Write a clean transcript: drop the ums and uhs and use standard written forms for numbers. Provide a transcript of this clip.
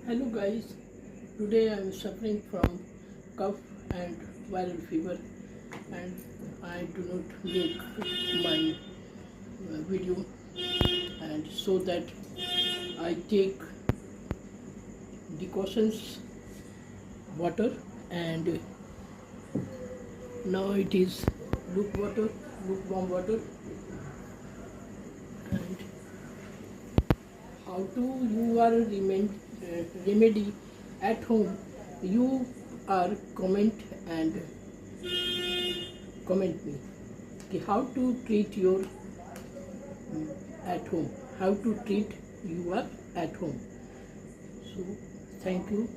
Hello guys, today I am suffering from cough and viral fever and I do not make my video, and so that I take decoctions water, and now it is lukewarm water. And how to you are remedy at home, you are comment me how to treat your at home, how to treat you are at home. So thank you.